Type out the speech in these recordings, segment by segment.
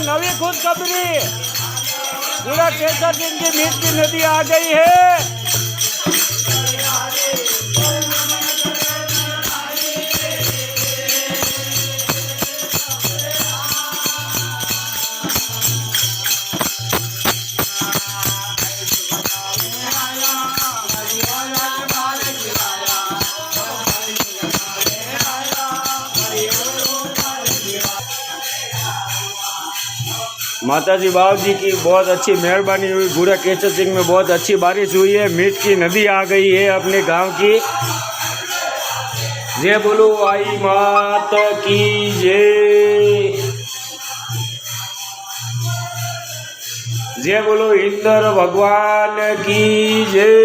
नवी खुशखबरी, पूरा 63 दिन की मीठ की नदी आ गई है। माताजी बाबू जी की बहुत अच्छी मेहरबानी हुई। बूढ़ा केशव सिंह में बहुत अच्छी बारिश हुई है। मीठ की नदी आ गई है अपने गांव की। जय बोलो आई मात की जय। जय बोलो इंद्र भगवान की जय।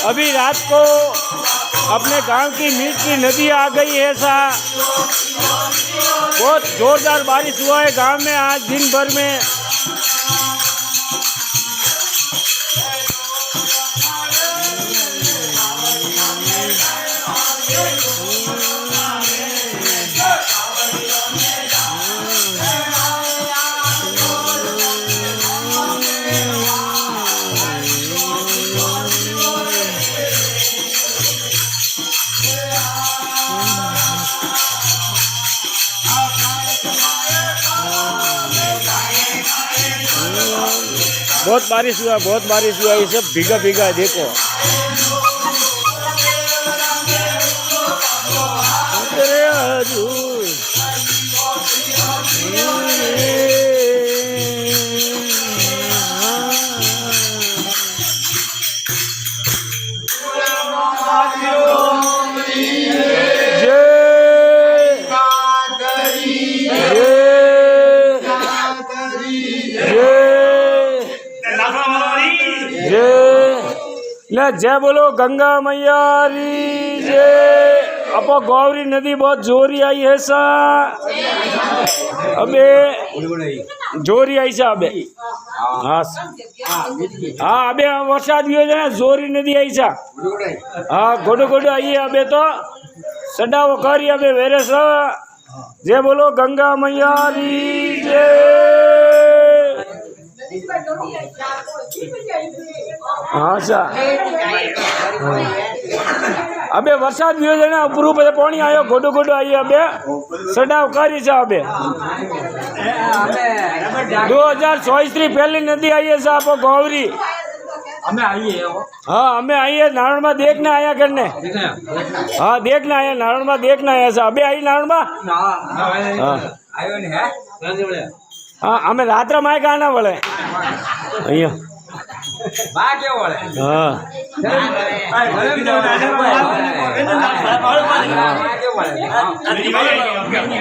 अभी रात को अपने गांव की मीठ की नदी आ गई है सा। बहुत जोरदार बारिश हुआ है गांव में आज दिन भर में। बहुत बारिश हुआ, बहुत बारिश हुआ। ये सब भीगा भीगा है, देखो। जय बोलो गंगा मैया री जय। अपो गौरी नदी बहुत जोरी आई है सा। अबे जोरी आई सा अबे। हाँ हाँ अबे वरसाद भी हो जाए जोरी नदी आई सा। हाँ गोडो गोडो आई है अबे तो सडावो करी अबे वेरे सा। जय बोलो गंगा मैया री जय। हाँ सा अबे वरसाद भी हो जाए ना पूरू पे पानी आयो गोडो गोडो आई अबे सडाव करी सा अबे। 2024 पहली नदी आई है साहब गौरी। हमें आई है। हाँ हमें आई है नारायण में देखने आया करने। हाँ देखना आया नारायण में देखना आया साहब। अबे आई नारायण में। हाँ हमें रात्रा माय गाना बोले अहिया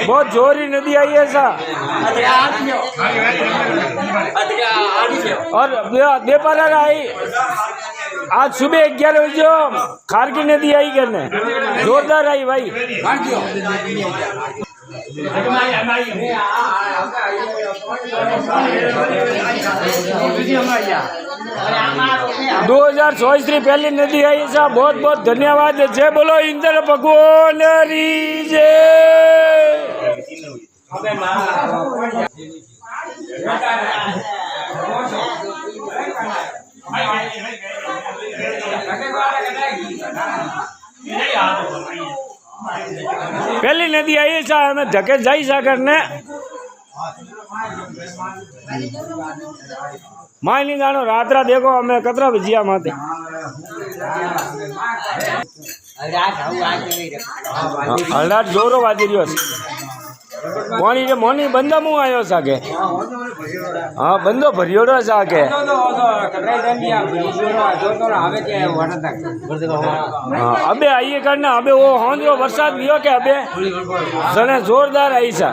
बहुत जोरी नदी आई है सा। और बेपारा आई आज सुबह 11 बजे खारकी नदी आई करने जोरदार आई भाई। 2024 पहली नदी आई सा। बहुत बहुत धन्यवाद। जय बोलो इंद्र भगवान री जय। पहली नदी आई सा हमें धके जाई सा करने माय नहीं जानो रात्रा देखो हमें कतरा भजिया माते हलदार जोरो वाजी रियो पानी के मोनी बंदा मुँह आयो साके। हाँ बंदो भरियोड़ो साके। हाँ अबे आइए करना अबे वो होंदो बरसात भी हो के अबे सने जोरदार आई सा।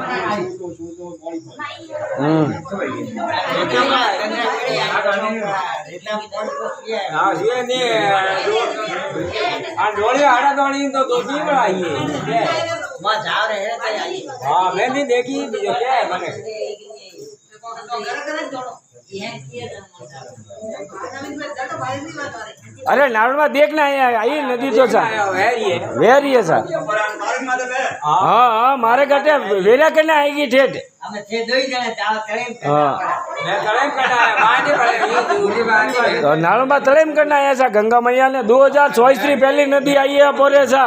हाँ मैं नहीं देखी जो क्या है मैंने। अरे नारायण में देखना है आई नदी तो सा वेरी है सा। हाँ हाँ मारे घटे वेरा करना आएगी ठेठ। नारायण में तड़ेम करना है सा गंगा मैया ने 2024 पहली नदी आई है पोरे सा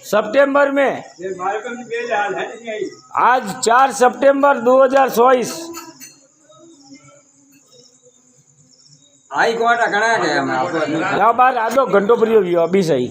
सितंबर में। आज 4 सितंबर 2024। आई कोटा कना गया मैं आपको यहाँ बार आधो घंटो परियो भी अभी सही।